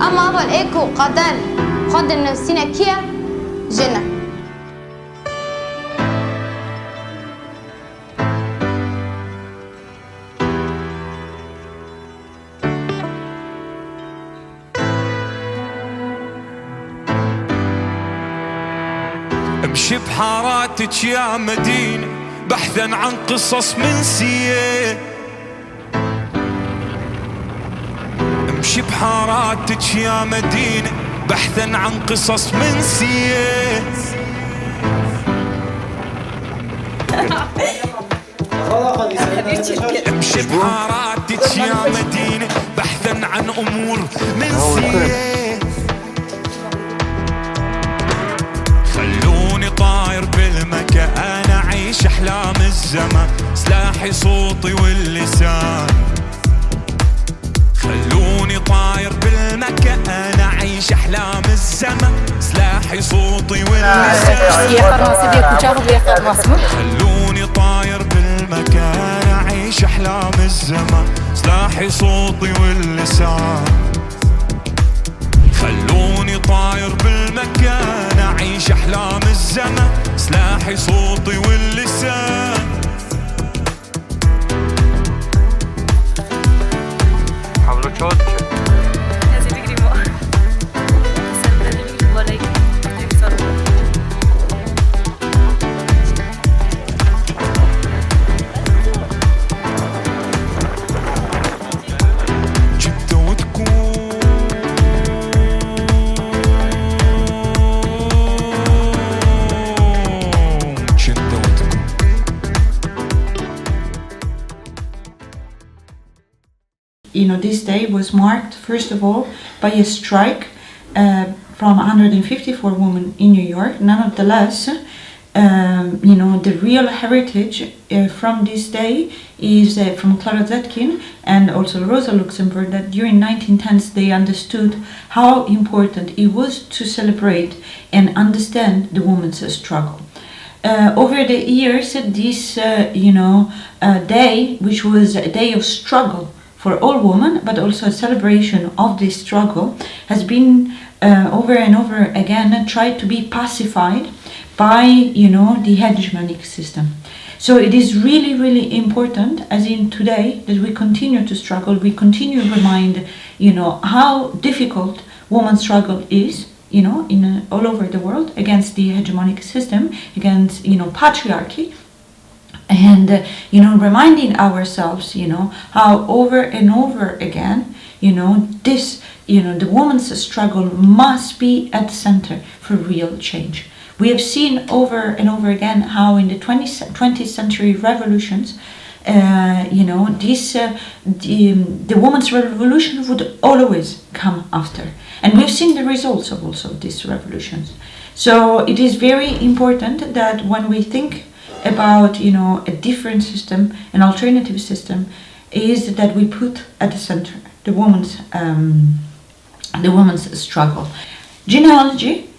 أما أول إيكو قدر قدر نفسنا كيا جنة امشي بحاراتك يا مدينة بحثا عن قصص منسية. امشي بحاراتك يا مدينة بحثا عن قصص منسية. امشي بحاراتك يا مدينة بحثا عن أمور منسية. خلوني طاير بالمكان أعيش أحلام الزمن سلاحي صوتي واللسان. خلوني طاير بالمكان أعيش أحلام الزمن سلاحي صوتي واللسان. خلوني طاير بالمكان أعيش أحلام الزمن سلاحي صوتي واللسان. خلوني طاير بالمكان أعيش أحلام الزمن سلاحي صوتي واللسان. حاولوا تشوتش لازم يقربوا لازم ولا يكسروا. جدة وتكون جدة وتكون. This day was marked, first of all, by a strike from 154 women in New York. Nonetheless, the real heritage from this day is from Clara Zetkin and also Rosa Luxemburg, that during 1910s they understood how important it was to celebrate and understand the women's struggle. Over the years, this day, which was a day of struggle for all women, but also a celebration of this struggle, has been over and over again tried to be pacified by the hegemonic system. So it is really, really important, as in today, that we continue to struggle. We continue to remind how difficult women's struggle is, in all over the world, against the hegemonic system, against patriarchy. And reminding ourselves how over and over again the woman's struggle must be at the center for real change. We have seen over and over again how in the 20th century revolutions the women's revolution would always come after, and we've seen the results of also these revolutions. So it is very important that when we think about a different system, an alternative system, is that we put at the center the woman's struggle. Genealogy,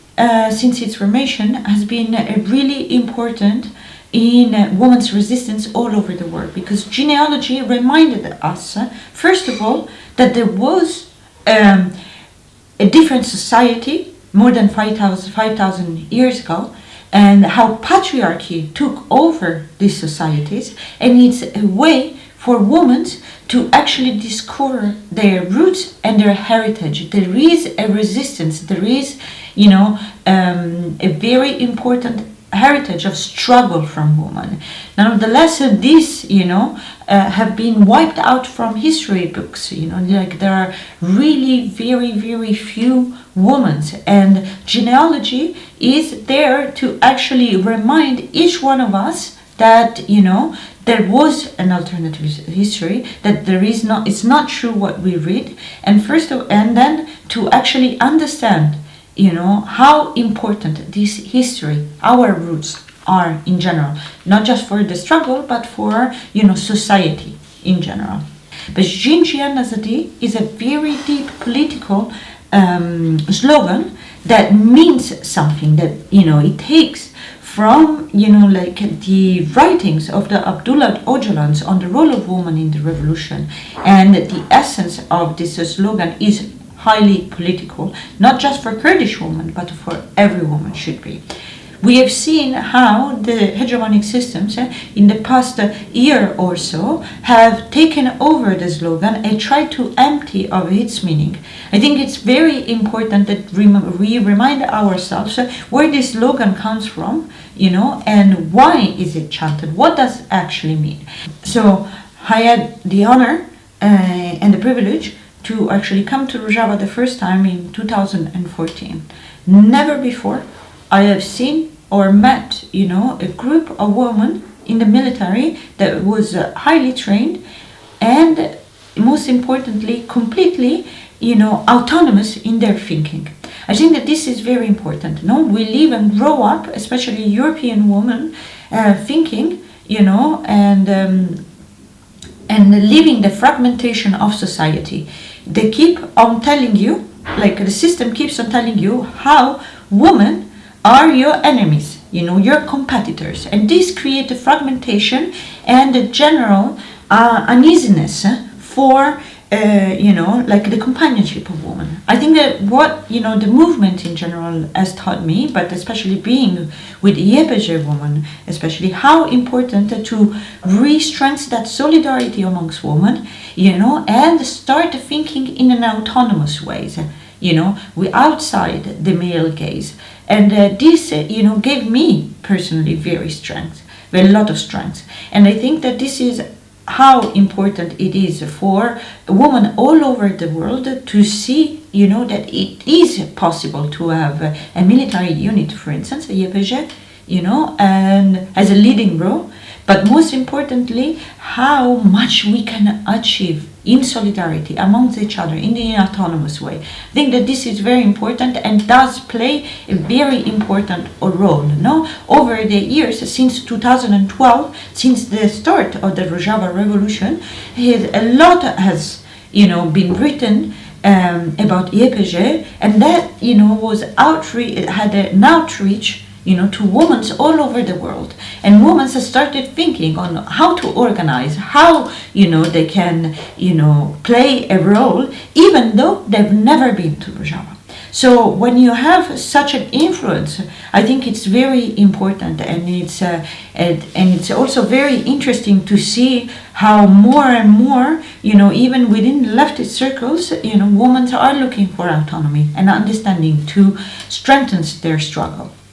since its formation, has been really important in women's resistance all over the world, because genealogy reminded us, first of all, that there was a different society more than 5,000 years ago, and how patriarchy took over these societies, and it's a way for women to actually discover their roots and their heritage. There is a resistance, there is a very important heritage of struggle from women. Nonetheless, these have been wiped out from history books. There are really very, very few women, and genealogy is there to actually remind each one of us that there was an alternative history, that it's not true what we read, and then to actually understand how important this history, our roots, are in general, not just for the struggle, but for society in general. But Jinjian Nazadi is a very deep political slogan that means something, that it takes from the writings of the Abdullah Öcalans on the role of woman in the revolution, and the essence of this slogan is highly political, not just for Kurdish women, but for every woman should be. We have seen how the hegemonic systems in the past year or so have taken over the slogan and tried to empty of its meaning. I think it's very important that we remind ourselves where this slogan comes from, and why is it chanted, what does it actually mean. So I had the honor and the privilege to actually come to Rojava the first time in 2014. Never before I have seen or met, a group of women in the military that was highly trained and, most importantly, completely, autonomous in their thinking. I think that this is very important. We live and grow up, especially European women, thinking, and living the fragmentation of society. They keep on telling you, like the system keeps on telling you, how women are your enemies, your competitors. And this creates a fragmentation and a general uneasiness for, like the companionship of women. I think that what, the movement in general has taught me, but especially being with YPG women, especially how important to re-strengthen that solidarity amongst women, and start thinking in an autonomous ways, we outside the male gaze. And this, gave me personally a lot of strength. And I think that this is how important it is for women all over the world to see, that it is possible to have a military unit, for instance, a YPG, and as a leading role, but most importantly, how much we can achieve in solidarity amongst each other in the autonomous way. I think that this is very important and does play a very important role. Over the years, since 2012, since the start of the Rojava Revolution, a lot has been written about YPG, and that was had an outreach to women all over the world. And women started thinking on how to organize, how, they can, play a role, even though they've never been to Rojava. So when you have such an influence, I think it's very important, and it's also very interesting to see how more and more, even within leftist circles, women are looking for autonomy and understanding to strengthen their struggle.